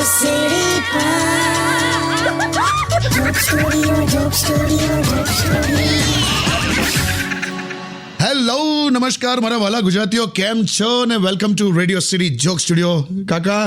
City Joke Studio. Hello નમસ્કાર મારા વાલા ગુજરાતીઓ, કેમ છો ને welcome to radio city joke studio. કાકા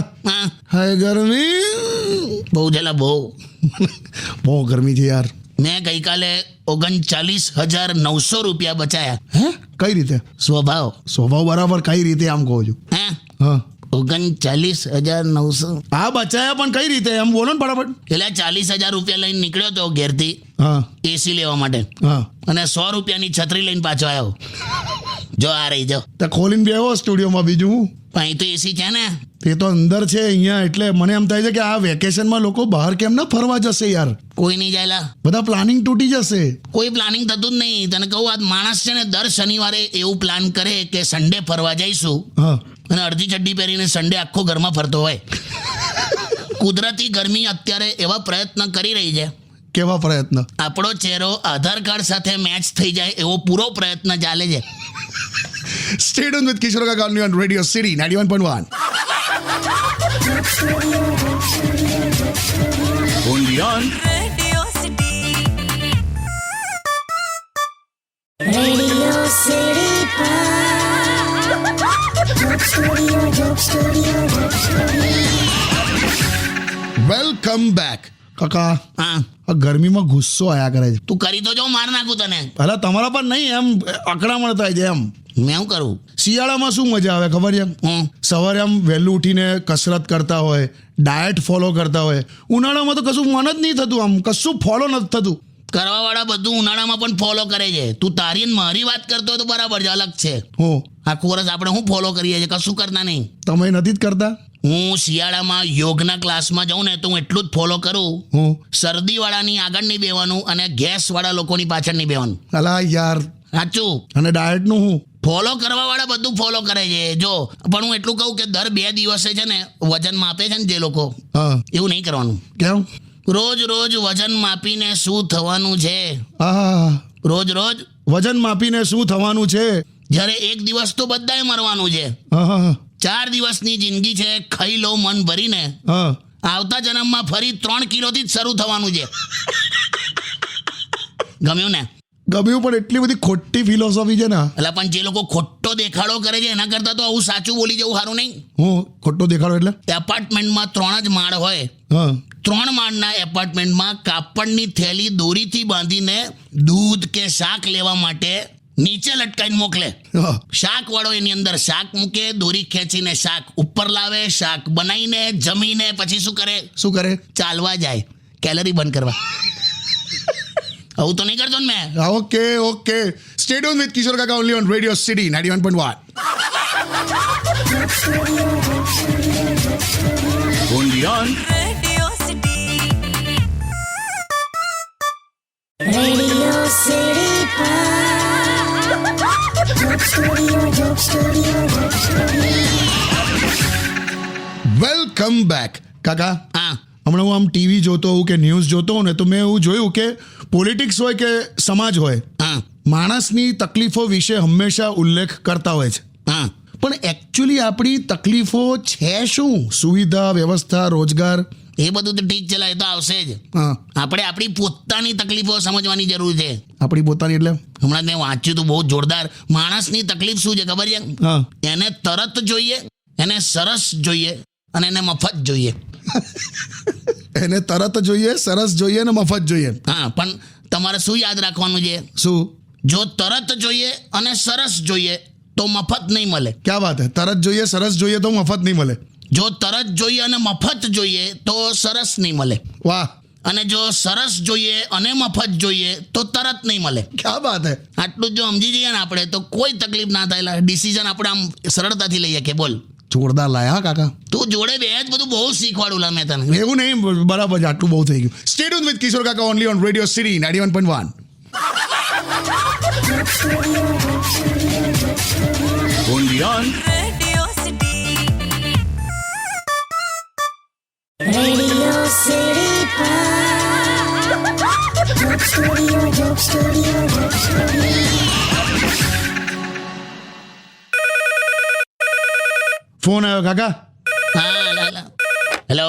હાય ગરમી બહુ જેલા બહુ ગરમી છે યાર. મેં ગઈકાલે 39,900 રૂપિયા બચાયા. હે કઈ રીતે? સ્વભાવ બરાબર કઈ રીતે આમ કહું છું? હે હા 39,900 આ બચાયા પણ કઈ રીતે એમ બોલો ને ફટાફટ. એટલે 40,000 રૂપિયા લઈને નીકળ્યો તો ઘેરથી હા એસી લેવા માટે, હા અને 100 રૂપિયાની છત્રી લઈને પાછો આવ્યો. જો આ રહી જો તો ખોલીને બેહો સ્ટુડિયોમાં. બીજું હું પણ અહીં તો એસી છે ને. તે તો અંદર છે અહીંયા, એટલે મને એમ થાય છે કે આ વેકેશનમાં લોકો બહાર કેમ ના ફરવા જશે યાર? કોઈ નહીં જાયલા, બધા પ્લાનિંગ તૂટી જશે. કોઈ પ્લાનિંગ થતું જ નહીં. તને કહું, આ માણસ છે ને દર શનિવારે એવું પ્લાન કરે કે સન્ડે ફરવા જઈશું, હા અને અડધી ચડ્ડી પહેરીને સન્ડે આખો ઘરમાં ફરતો હોય. કુદરતી ગરમી અત્યારે એવા પ્રયત્ન કરી રહી છે. કેવા પ્રયત્ન? આપણો ચહેરો આધાર કાર્ડ સાથે મેચ થઈ જાય એવો પૂરો પ્રયત્ન ચાલે છે. Stay tuned with Kishore Kaka only on Radio City 91.1. Only on Radio City. Radio City Joke Studio. Welcome back. કાકા હા, આ ગરમીમાં ગુસ્સો આયા કરે છે. તું કરી તો જો, માર નાખું તને. પહેલા તમારા પર નહીં, એમ અકળામણ થાય છે એમ. મેં શું કરું? શિયાળામાં શું મજા આવે ખબર છે? હું સવારે આમ વહેલું ઉઠીને કસરત કરતા હોય, ડાયટ ફોલો કરતા હોય. ઉનાળામાં તો કશું મન જ નહીં થતું, આમ કશું ફોલો નથી થતું. કરવાવાળા બધું ઉનાળામાં પણ ફોલો કરે છે. તું તારી ને મારી વાત કરતો હોય તો બરાબર છે, અલગ છે. હો આખું વર્ષ આપણે શું ફોલો કરીએ છીએ? કશું કરતા નહીં. તમે નથી જ કરતા? હું શિયાળામાં યોગના ક્લાસમાં જાઉં ને તો હું એટલું જ ફોલો કરું. હું શરદીવાળાની આગળ નહીં બેવાનું અને ગેસવાળા લોકોની પાછળ નહીં બેવાનું. અલા યાર. સાચું. અને ડાયટનું હું? ફોલો કરવાવાળા બધું ફોલો કરે છે. જો પણ હું એટલું કહું કે દર 2 દિવસે છે ને વજન માપે છે ને જે લોકો, હા એવું નહીં કરવાનું. કેમ? રોજ વજન માપીને શું થવાનું છે? હા રોજ વજન માપીને શું થવાનું છે? જ્યારે એક દિવસ તો બધાએ મરવાનું છે. હા 4 દિવસની જિંદગી છે, ખાઈ લો મન ભરીને. હા આવતા જન્મમાં ફરી 3 કિલોથી જ શરૂ થવાનું છે. ગમ્યું ને? ગમ્યું, પણ એટલી બધી ખોટી ફિલોસોફી છે ને. એટલે પણ જે લોકો ખોટો દેખાડો કરે છે એના કરતાં તો આવું સાચું બોલી જવું સારું નહીં? હું ખોટો દેખાડો એટલે? એપાર્ટમેન્ટમાં 3 જ માળ હોય. હા 3 માળના એપાર્ટમેન્ટમાં કાપડની થેલી દોરીથી બાંધીને દૂધ કે શાક લેવા માટે નીચે લટકાઈને મોકલે. હા શાક વાળો એની અંદર શાક મૂકે, દોરી ખેંચીને શાક ઉપર લાવે, શાક બનાવીને જમીને પછી શું કરે? ચાલવા જાય, કેલરી બંધ કરવા. આવું તો નહીં કરતો ને મેં. Okay. Stay tuned with Kishore Kaka only on Radio City 91.1. only on Radio City. Radio City Joke Studio. Welcome back. કાકા હા હમણાં હું આમ ટીવી જોતો હોઉં કે ન્યૂઝ જોતો હોઉં ને તો મેં એવું જોયું કે પોલિટિક્સ હોય કે સમાજ હોય, હા માણસની તકલીફો વિશે હંમેશા ઉલ્લેખ કરતા હોય છે. હા પણ એકચ્યુઅલી આપણી તકલીફો છે શું? સુવિધા, વ્યવસ્થા, રોજગાર? એ બધું તો ઠીક છે, એ તો આવશે જ. હા આપણે આપણી પોતાની તકલીફો સમજવાની જરૂર છે. આપણી પોતાની એટલે? હમણાં મેં વાંચ્યું હતું બહુ જોરદાર. માણસની તકલીફ શું છે ખબર છે? હા એને તરત જોઈએ, એને સરસ જોઈએ અને એને મફત જોઈએ. એને તરત જોઈએ, સરસ જોઈએ ને મફત જોઈએ. હા, પણ તમારે શું યાદ રાખવાનું છે? શું? જો તરત જોઈએ અને સરસ જોઈએ તો મફત નહીં મળે. ક્યાં વાત હે? તરત જોઈએ, સરસ જોઈએ તો મફત નહીં મળે? જો તરત જોઈએ અને મફત જોઈએ તો સરસ નહીં મળે. વાહ. અને જો સરસ જોઈએ અને મફત જોઈએ તો તરત નહીં મળે. ક્યાં વાત હે? આટલું જો સમજી જઈએ ને આપણે તો કોઈ તકલીફ ના થાય. ડિસિઝન આપણે આમ સરળતાથી લઈએ કે બોલ. જોરદાર લાયા કાકા. તું જોડે બે જ બધું બહુ શીખવાડું લા મેં તને. એવું નહીં, બરાબર છે, આટલું બહુ થઈ ગયું. Stay tuned with Kishore Kaka only on Radio City 91.1. only on Radio City. Radio City Joke Studio. Phone આવ્યો કાકા. હા હેલો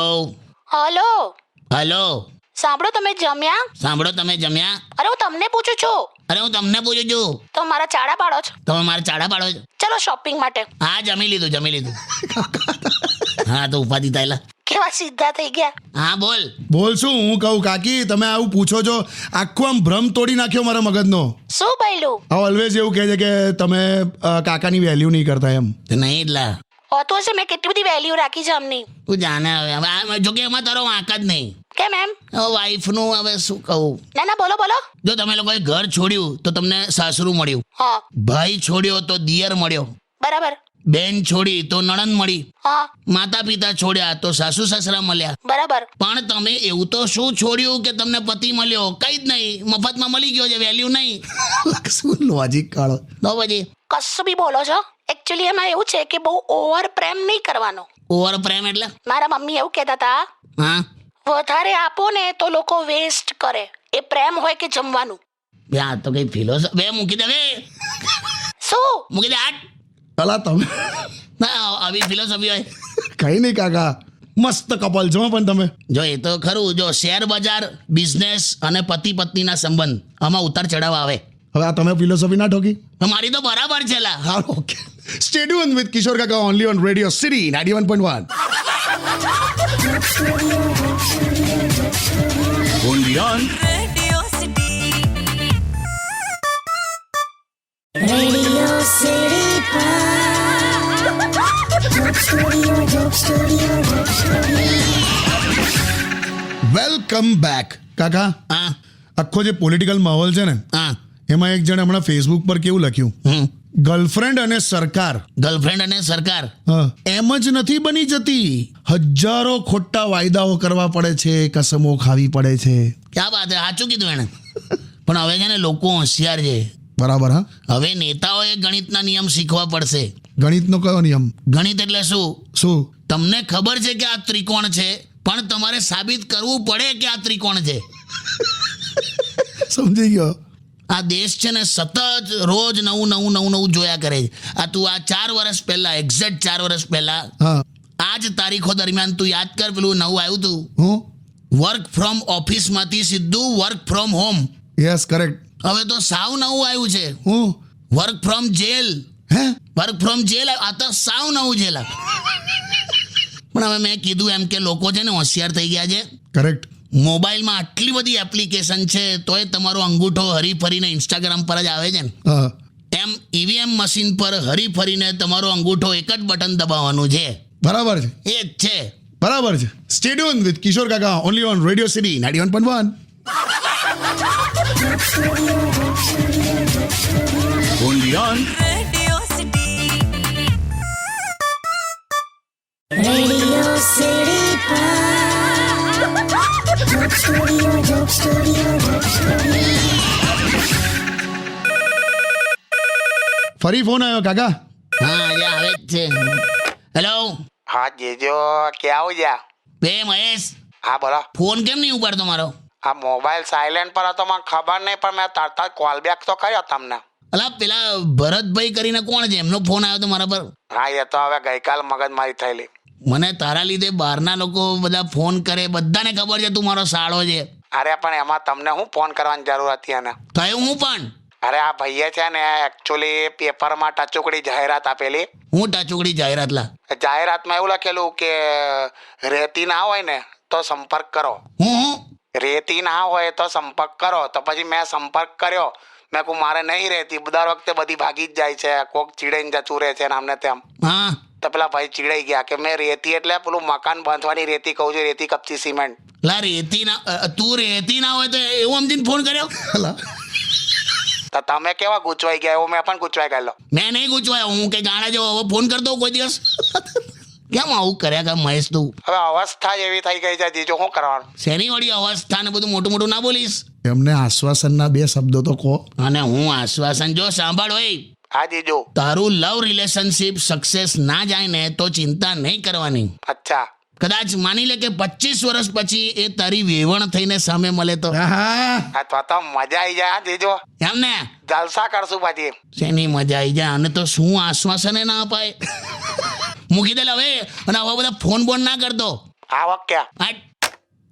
હલો હલો સાંભળો, તમે જમ્યા? સાંભળો, તમે જમ્યા? અરે હું તમને પૂછું છું. અરે હું તમને પૂછું છું. તો મારા ચાડા પાડો છો? તમે મારા ચાડા પાડો છો? ચલો શોપિંગ માટે. હા, જમી લીધું. હા, તો ઉપાધિ થયેલા. કેવા સીધા થઈ ગયા. હા, બોલ. બોલ શું હું કહું કાકી, તમે આવું પૂછો છો, આખો આમ ભ્રમ તોડી નાખ્યો મારા મગજનો. શું બોલ્યું? આ ઓલવેઝ એવું કહે છે કે તમે કાકાની વેલ્યુ નહીં કરતા એમ. તો નહીં એટલા હોતું હશે, મેં કેટલી બધી વેલ્યુ રાખી છે અમની. તું જાણે હવે જોકે એમાં તારો વાંક જ નહીં. કેમ એમ? હવે વાઈફનું હવે શું કહું. ના બોલો બોલો. જો તમે લોકોએ ઘર છોડ્યું તો તમને સાસરું મળ્યું, હા ભાઈ છોડ્યો તો દિયર મળ્યો, બરાબર. બેન છોડી તો નણંદ મળી, હા માતા પિતા છોડ્યા તો સાસુ સસરા મળ્યા. બરાબર. પણ તમે એવું તો શું છોડ્યું કે તમને પતિ મળ્યો? કઈ જ નહીં, મફતમાં મળી ગયો છે, વેલ્યુ નહીં. શું લોજિક કાઢો. તો પછી કશું બી બોલો છો. એકચ્યુઅલી એમાં એવું છે કે બહુ ઓવર પ્રેમ નહીં કરવાનો. ઓવર પ્રેમ એટલે? મારા મમ્મી એવું કહેતા હતા, હા, વધારે આપો ને તો લોકો વેસ્ટ કરે. એ પ્રેમ હોય કે જમવાનું. બે આ તો કઈ ફિલોસોફી. બે મૂકી દે, બે શું મૂકી દે આટ. અલા તમે ના, આવી ફિલોસોફી હોય? કઈ નહીં કાકા, મસ્ત કપલ છો પણ તમે. જો એ તો ખરું. જો શેર બજાર, બિઝનેસ અને પતિ પત્નીના સંબંધ, આમાં ઉતાર ચઢાવ આવે. હવે આ તમે ફિલોસોફી ના ઠોકી. મારી તો બરાબર છે લા. હા, ઓકે. સ્ટે ટ્યુન વિથ કિશોર કાકા only on radio city 91.1. only on Radio City. Radio City. Joke Studio. Welcome back કાકા. હા આખો જે પોલિટિકલ માહોલ છે ને, હા એમાં એક જણે હમણાં ફેસબુક પર કેવું લખ્યું, ગર્લફ્રેન્ડ અને સરકાર ગર્લફ્રેન્ડ અને સરકાર એમ જ નથી બની જતી. હજારો ખોટા વાયદાઓ કરવા પડે છે, કસમો ખાવી પડે છે. ક્યાં વાત છે, સાચું કીધું એને. પણ હવે છે ને લોકો હોશિયાર છે. બરાબર. હા, હવે નેતાઓએ ગણિતના નિયમ શીખવા પડશે. ગણિતનો કયો નિયમ? ગણિત એટલે શું? તમને ખબર છે કે આ ત્રિકોણ છે, પણ તમારે સાબિત કરવું પડે કે આ ત્રિકોણ છે. સમજી ગયો. આ દેશ છે ને સતત રોજ નવું જોયા કરે છે. આ તું આ 4 વર્ષ પહેલા, એક્ઝેક્ટ 4 વર્ષ પહેલા હા, આ જ તારીખો દરમિયાન તું યાદ કર, પેલું નવું આવ્યું હતું, હું વર્ક ફ્રોમ ઓફિસમાંથી સીધું work from home. Yes, correct. હવે તો સાવ નવું આવ્યું છે, હું વર્ક ફ્રોમ જેલ. હે વર્ક ફ્રોમ જેલ, આ તો સાવ નવું છે લા. પણ હવે મેં કીધું એમ કે લોકો છે ને હોશિયાર થઈ ગયા છે. કરેક્ટ. મોબાઈલમાં આટલી બધી એપ્લિકેશન છે તોય તમારો અંગૂઠો હરીફરીને ઇન્સ્ટાગ્રામ પર જ આવે છે ને, હા, એમ ઈવીએમ મશીન પર હરીફરીને તમારો અંગૂઠો એક જ બટન દબાવવાનું છે. બરાબર છે, એ જ છે. બરાબર છે. સ્ટે ટ્યુન વિથ કિશોર કાકા only on radio city 91.1. only on Radio City. Radio City. Joke Studio. ફરી ફોન આવ્યો કાકા. હા, આજે આવે જ છે. હેલો, હા જીજો, ક્યાં આવું જા? બે મહેશ, હા બોલો. ફોન કેમ નહીં ઉપાડતો મારો? આ મોબાઈલ સાયલેન્ટ પર હતો, મને ખબર નહીં, પણ મેં તરત જ કોલ બેક તો કર્યો તમને. અલા પેલા ભરતભાઈ કરીને કોણ છે, એમનો ફોન આવ્યો તો મારા પર. હા, એ તો હવે ગઈકાલ મગજમારી થયેલી. મને તારા લીધે બહારના લોકો બધા ફોન કરે, બધાને ખબર છે તું મારો સાળો છે. અરે પણ એમાં તમને હું ફોન કરવાની જરૂર હતી એને? થયું હું પણ? અરે આ ભાઈએ છે ને એકચ્યુઅલી પેપરમાં ટચુકડી જાહેરાત આપેલી. હું ટચુકડી જાહેરાત લા? જાહેરાતમાં એવું લખેલું કે રેતી ના હોય ને તો સંપર્ક કરો. હું રેતી ના હોય તો સંપર્ક કરો. તો પછી મેં સંપર્ક કર્યો. મેં કહું મારે નહીં રહેતી, દર વખતે બધી ભાગી જ જાય છે, કોક ચીડાઈને જતું રહે છે ને આમને તેમ. હા, તો પેલા ભાઈ ચીડાઈ ગયા કે મેં રેતી એટલે પેલું મકાન બાંધવાની રેતી કહું છું, રેતી કપચી સિમેન્ટ. લા રેતી ના, તું રેતી ના હોય તો એવું સમજીને ફોન કર્યો? તો તમે કેવા ગૂંચવાઈ ગયા? એવું મેં પણ ગૂંચવાઈ ગયેલો. મેં નહીં ગુચવાયો, હું કે ગાણા જેવો હવે ફોન કરતો કોઈ દિવસ. કેમ આવું કર્યા કર મહેશ તું? હવે અવસ્થા જ એવી થઈ ગઈ છે જીજો, શું કરવાનું? શેની વળી અવસ્થા ને બધું મોટું મોટું ના બોલીશ. એમને આશ્વાસનના 2 શબ્દો તો કહો. અને હું આશ્વાસન, જો સાંભળ હોય, હા જીજો. તારું લવ રિલેશનશિપ સક્સેસ ના જાય ને તો ચિંતા નહીં કરવાની. અચ્છા. કદાચ માની લે કે 25 વર્ષ પછી એ તારી વેવણ થઈને સામે મળે તો? હા તો મજા આવી જાય જીજો. એમ ને? જલસા કરશું પછી. શેની મજા આવી જાય? અને તો શું આશ્વાસન ના અપાય. મૂકી દે હવે, અને આવા બધા ફોન બોન ના કરતો. આ વખત ક્યાં? હટ.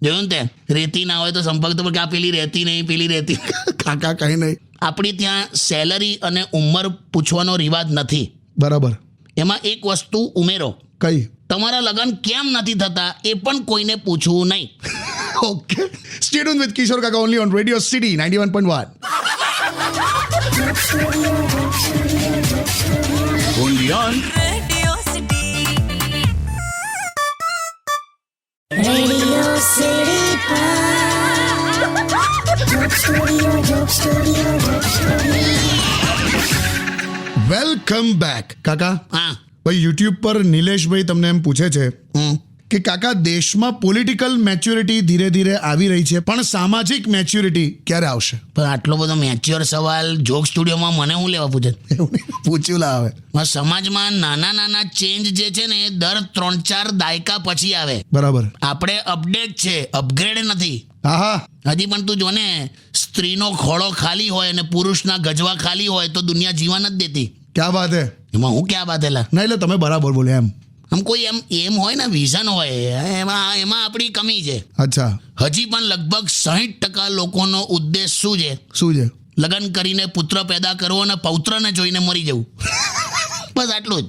જોયું ને તે રેતી ના હોય તો સંપર્ક તો કે આ પેલી રહેતી નહીં પેલી રહેતી. કાકા કઈ નહીં. આપણી ત્યાં સેલરી અને ઉંમર પૂછવાનો રિવાજ નથી. બરાબર. એમાં એક વસ્તુ ઉમેરો, કઈ? તમારા લગ્ન કેમ નથી થતા એ પણ કોઈને પૂછવું નહીં. ઓકે. સ્ટે ટ્યુન વિથ કિશોર કાકા only on radio city 91.1. only on Radio City. Radio City. Joke Studio. Welcome back. કાકા, હા. ભાઈ યુટ્યુબ પર નિલેશભાઈ તમને એમ પૂછે છે કે કાકા દેશમાં પોલિટિકલ મેચ્યોરિટી ધીરે ધીરે આવી રહી છે, પણ સામાજિક મેચ્યોરિટી ક્યારે આવશે? પણ આટલો બધો મેચ્યોર સવાલ જોક સ્ટુડિયોમાં મને હું લેવા પૂછે? એવું નહીં, પૂછ્યું લા આવે. સમાજમાં નાના નાના ચેન્જ જે છે ને એ દર 3-4 દાયકા પછી આવે. બરાબર. આપણે અપડેટ છે, અપગ્રેડ નથી. હા હા. હજી પણ તું જો ને, સ્ત્રીનો ખોળો ખાલી હોય અને પુરુષના ગજવા ખાલી હોય તો દુનિયા જીવા નથી દેતી. ક્યાં વાત હે? એમાં હું ક્યાં વાત હેલા? ના એટલે તમે બરાબર બોલ્યા એમ. આમ કોઈ એમ હોય ને, વિઝન હોય, એમાં આપણી કમી છે. અચ્છા. હજી પણ લગભગ 60% લોકોનો ઉદ્દેશ શું છે? શું છે? લગ્ન કરીને પુત્ર પેદા કરવો અને પૌત્રને જોઈને મરી જવું. બસ આટલું જ.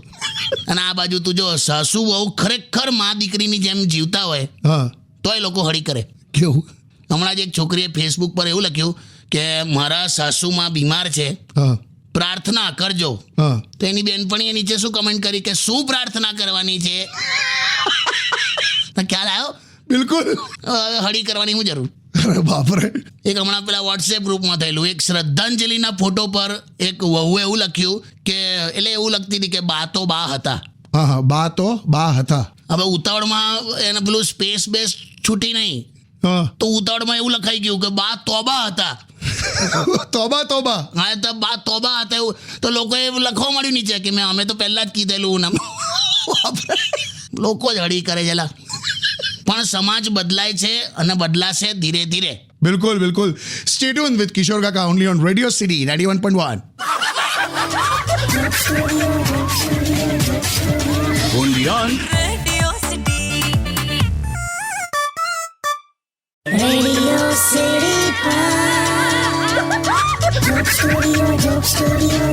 અને આ બાજુ તું જો, સાસુ બહુ ખરેખર મા દીકરીની જેમ જીવતા હોય હા. તો એ લોકો હળી કરે. કેવું? હમણાં જ એક છોકરીએ ફેસબુક પર એવું લખ્યું કે મારા સાસુમાં બીમાર છે, હા પ્રાર્થના કરજો. હા. તો એની બેનપણીએ નીચે શું કમેન્ટ કરી કે શું પ્રાર્થના કરવાની છે? ખ્યાલ આવ્યો? બિલકુલ. હવે હળી કરવાની શું જરૂર? અરે બાપરે. એક હમણાં પેલા વોટ્સએપ ગ્રુપમાં થયેલું, એક શ્રદ્ધાંજલિના ફોટો પર એક વહુએ એવું લખ્યું કે, એટલે એવું લખતી હતી કે બા તો બા હતા. હા હા, બા તો બા હતા. હવે ઉતાવળમાં એને પેલું સ્પેસ બેસ છૂટી નહીં, હા. તો ઉતાવળમાં એવું લખાઈ ગયું કે બા તોબા હતા. તોબા તોબા. હા, તો બા તોબા હતા એવું તો લોકોએ એવું લખવા મળ્યું નીચે કે અમે તો પહેલા જ કીધેલું ને. લોકો જ હળી કરે છે લા. પણ સમાજ બદલાય છે અને બદલાશે ધીરે ધીરે. બિલકુલ બિલકુલ. સ્ટે ટ્યુન વિથ કિશોર કાકા only on radio city 91.1. only on Radio City. Radio City. Joke Studio.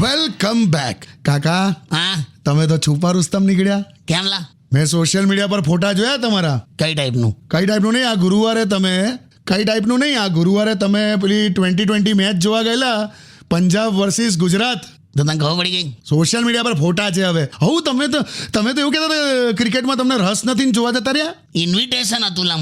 Welcome back. કાકા, હા, તમે તો છુપા રુસ્તમ નીકળ્યા. કેમ લા? મેં સોશિયલ મીડિયા પર ફોટા જોયા તમારા. કઈ ટાઈપનું? કઈ ટાઈપનું નહીં, આ ગુરુવારે તમે પેલી 2020 મેચ જોવા ગયેલા, પંજાબ વર્સિસ ગુજરાત. તો તને ખબર પડી ગઈ? સોશિયલ મીડિયા પર ફોટા છે. હવે તમે તો એવું કહેતા હતા ક્રિકેટમાં તમને રસ નથી ને જોવા જતા રહ્યા. ઇન્વિટેશન હતું લા.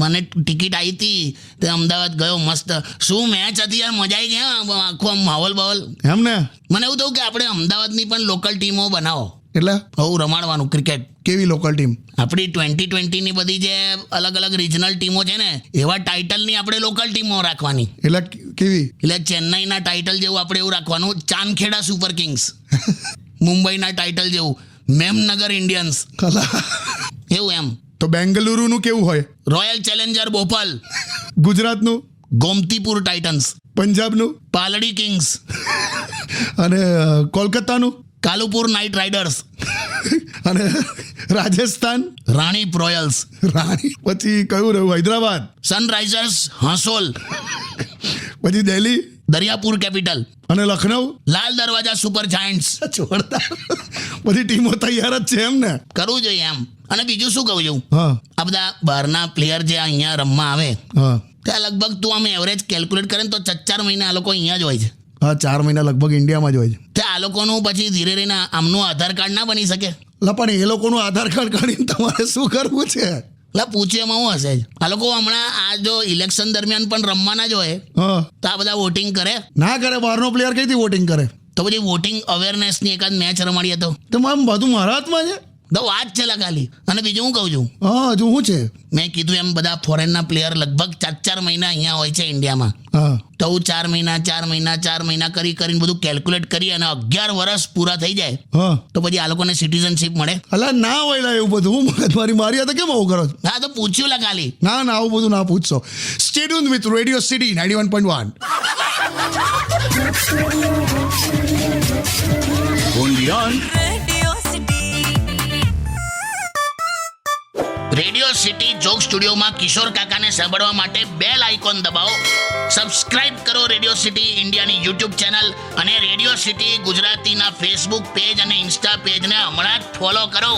મને ટિકિટ આવી હતી, તે અમદાવાદ ગયો. મસ્ત શું મેચ હતી યાર, મજા આવી ગઈ. આખો આમ માહોલ બાહોલ. એમ ને? મને એવું થયું કે આપણે અમદાવાદની પણ લોકલ ટીમો બનાવો, એટલે બહુ રમાડવાનું ક્રિકેટ. કેવી લોકલ ટીમ? આપણી 2020ની બધી જે અલગ અલગ રિજનલ ટીમો છે ને, એવા ટાઇટલની આપણે લોકલ ટીમો રાખવાની. એટલે કેવી? એટલે ચેન્નાઈના ટાઇટલ જેવું આપણે એવું રાખવાનું, ચાંદખેડા સુપર કિંગ્સ. મુંબઈના ટાઇટલ જેવું મેમનગર ઇન્ડિયન્સ, એવું એમ. તો બેંગલુરુનું કેવું હોય? Royal Challenger Bhopal. ગુજરાતનું? ગોમતીપુર ટાઇટન્સ. પંજાબનું? પાલડી કિંગ્સ. અને કોલકાતાનું? Kalupur night riders. અને રાજસ્થાન? રાણીપ રોયલ્સ. રાણી. પછી કયું રહ્યું? હૈદરાબાદ? સનરાઇઝર્સ હાંસોલ. પછી દિલ્હી? દરિયાપુર કેપિટલ. અને લખનઉ? Lal Darwaja super Giants. જોરદાર. બધી ટીમો તૈયાર જ છે એમ ને? કરવું જોઈએ એમ. અને બીજું શું કહું છું, હા આ બધા બહારના પ્લેયર જે અહીંયા રમવા આવે, હા ત્યાં લગભગ તું આમ એવરેજ કેલ્ક્યુલેટ કરે ને તો 4 મહિના આ લોકો અહીંયા જ હોય છે. હા, 4 મહિના લગભગ ઇન્ડિયામાં જ હોય છે. તે આ લોકોનું પછી ધીરે રહીને આમનું આધાર કાર્ડ ના બની શકે? પણ એ લોકોનું આધાર કાર્ડ કાઢીને તમારે શું કરવું છે? પૂછ્યું એમાં હું હશે જ. આ લોકો હમણાં આ જો ઇલેક્શન દરમિયાન પણ રમવાના જ હોય હા, તો આ બધા વોટિંગ કરે ના કરે? બહારનો પ્લેયર કઈથી વોટિંગ કરે? તો પછી વોટિંગ અવેરનેસની એકાદ મેચ રમાડીએ તો બધું મારા હાથમાં છે. તો વાત છે લા ખાલી. અને બીજું હું કહું છું, હા હજુ શું છે? મેં કીધું એમ બધા ફોરેનના પ્લેયર લગભગ 4 મહિના અહીંયા હોય છે ઇન્ડિયામાં. હા, તો હું 4 મહિના કરીને બધું કેલ્ક્યુલેટ કરી અને 11 વર્ષ પૂરા થઈ જાય હા, તો પછી આ લોકોને સિટીઝનશીપ મળે. અલા ના હોય લા એવું બધું. મારી હતા કેમ આવું કરો છો? હા, તો પૂછ્યું લા ખાલી. ના આવું બધું ના પૂછશો. Stay tune with radio city 91.1. only on Radio City. Radio city joke સ્ટુડિયોમાં કિશોર કાકાને સાંભળવા માટે બેલ આઇકોન દબાવો. સબસ્ક્રાઇબ કરો રેડિયો સિટી ઇન્ડિયાની યુટ્યુબ ચેનલ અને રેડિયો સિટી ગુજરાતીના ફેસબુક પેજ અને ઇન્સ્ટા પેજને હમણાં જ ફોલો કરો.